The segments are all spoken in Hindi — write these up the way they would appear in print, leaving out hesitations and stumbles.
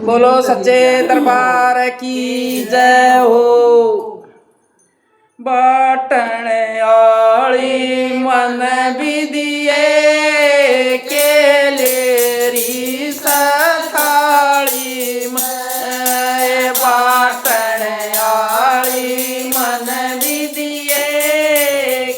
बोलो सच्चे दरबार की जय हो। बाटण आली मन विदिए केलेरी सथाली मैं बाटण आली मन विदिए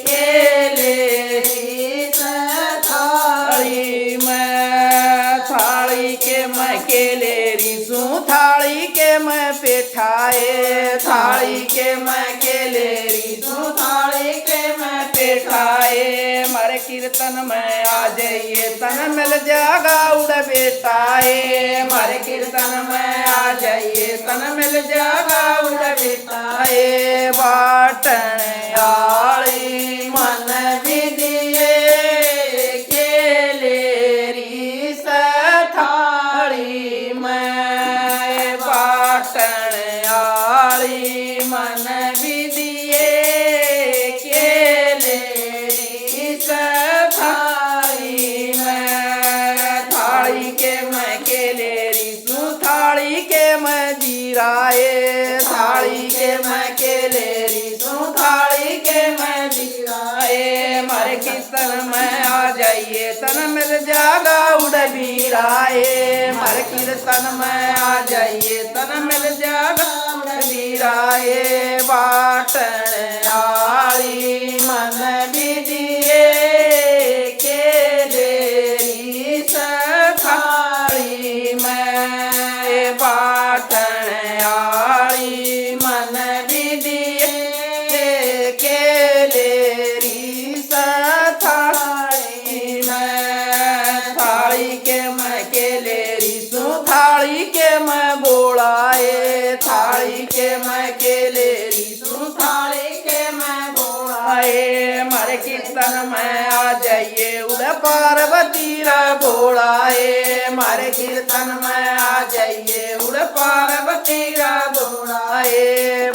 केलेरी सथाली मैं थाली के मैं केलेरी सू थाली के मैं पेठाए थाली के मैं केलेरी सू थाली के मैं पेठाए मारे कीर्तन में आ जाइए तन मिल जागा उड़ बेटाए मारे कीर्तन में आ जाइए तन मिल जागा उड़ बेटाए बाटण आली मन विदिए केलेरी सथाली मैं बाटण आली मन विदिए केलेरी सथाली मैं थाली के मैं केलेरी सू थाली के मैं जीराए थाली के मैं केलेरी सू थाली के मैं जीराए मारे कीर्तन में आ जाइए तन मिल जागा उड़ बीराए मारे कीर्तन में आ जाइए तन मिल जागा उड़ बीराए बाटण आली मन विदिए केलेरी सथाली मैं बाटण आली मन विदिए केलेरी सथाली मैं थाली के मैं केलेरी सू थाली के मैं बोलाए थाली के मैं केलेरी सू थाली के मैं बोलाए मारे कीर्तन में आ जाइए उड़ पार्वती रा बोलाए मारे कीर्तन में आ जाइए उड़ पार्वती रा बोलाए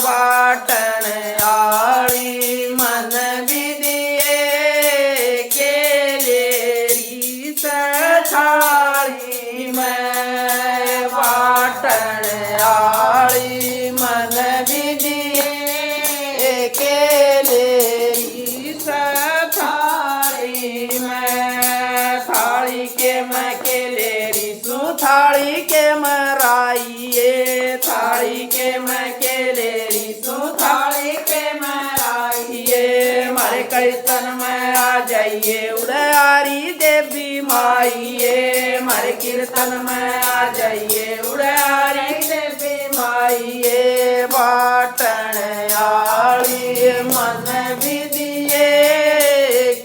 बाटण आली मन विदिए केलेरी सथाली मैं बाटण आली मन विदिए केलेरी सथाली मैं थाली के मैं केलेरी सू थाली के मैं राइए थाली के मैं केलेरी सू थाली के मैं राइए मारे कीर्तन में आ जाइए उड़ारी देवी माइए मारे कीर्तन में आ जाइए उड़ारी देवी माइए बाटण आली मन विदिए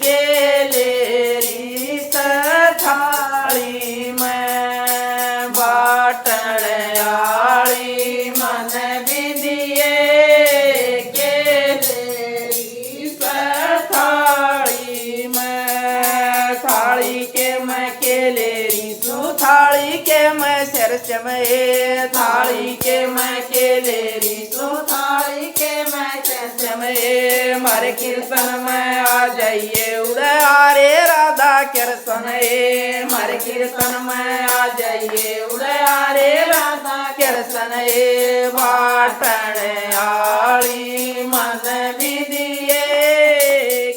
केलेरी सथाली मैं बाटण आली मन विदिए केलेरी सथाली मैं थाली के मैं केलेरी सू थाली के मैं सरचमए थाली के मैं केलेरी सू थाली के मैं सरचमए मारे कीर्तन में आ जाइए उड़ारे राधा कृष्ण मारे कीर्तन में आ जाइए उड़ारे राधा कृष्ण बाटण आली मन विदिए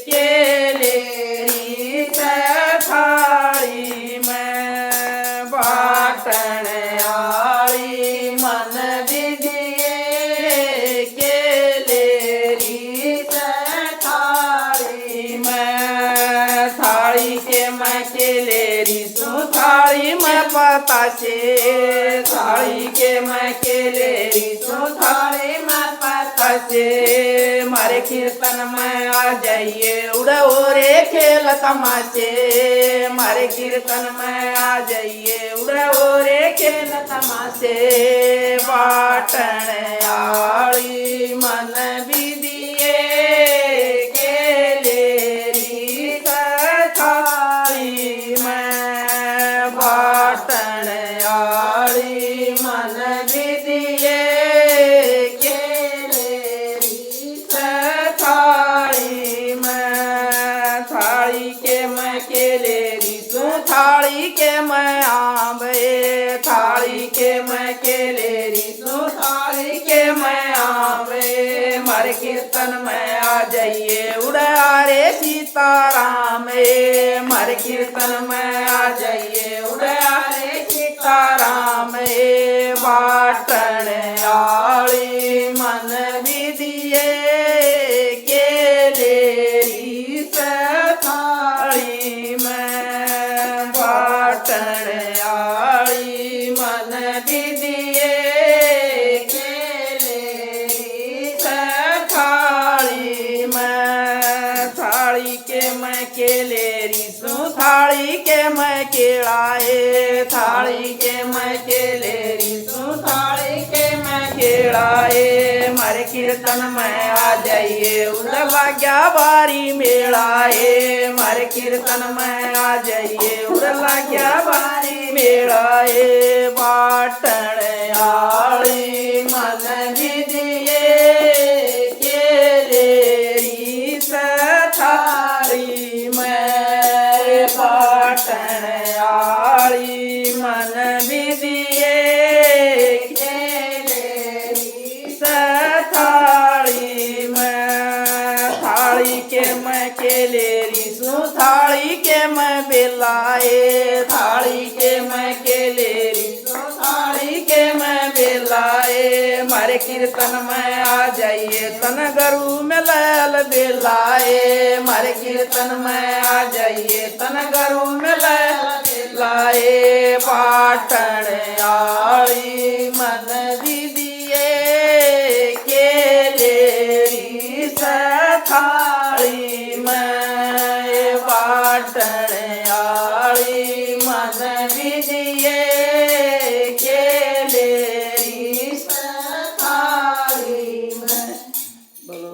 केलेरी सथाली मैं बाटण आली मन विदिए केलेरी सथाली मैं थाली के मैं केलेरी सू थाली मैं बतासे थाली के मैं केलेरी सू थाली मैं बतासे मारे कीर्तन में आ जाइए उड़ो रे खेल तमाशे मारे कीर्तन में आ जाइए उड़ो रे खेल तमाशे बाटण आली मन विदिए केलेरी सथाली मैं बाटण आली मन विदिए केलेरी सथाली मैं थाली के मैं केलेरी सू थाली के मैं आंबे थाली थाली के मैं केलेरी सु थाली के मैं आवे मारे कीर्तन में आ जाइए उड़ा रे सीताराम मारे कीर्तन में आ जाइए उड़ा रे सीताराम बाटन आली मन विदिए केलेरी से थाली में बाटन आली मन विदिए केलेरी से थाली में थाली के मैं केलेरी सु थाली के मैं केलाए थाली के मैं केलेरी सु थाली के मैं केलाए मारे कीर्तन में आ जाइए उधर लाग्या बारी मेलाए मारे कीर्तन में आ जाइए उधर लाग्या बारी मेलाए बाटन आली मन विदिए केलेरी से थाली में बाटन आली मन विदिए केलेरी से थाली में थाली के मैं केलेरी सु थाली के मैं बेलाए थाली के मैं केलेरी सु थाली के मैं बेलाए मारे कीर्तन में आ जाइए तन गरु में लैल बेलाए मारे कीर्तन में आ जाइए तन गरु में लैल बेलाए पाटन आली मन विदिए केलेरी से थाली में बाटन आली मन विदिए केलेरी से थाली में बोलो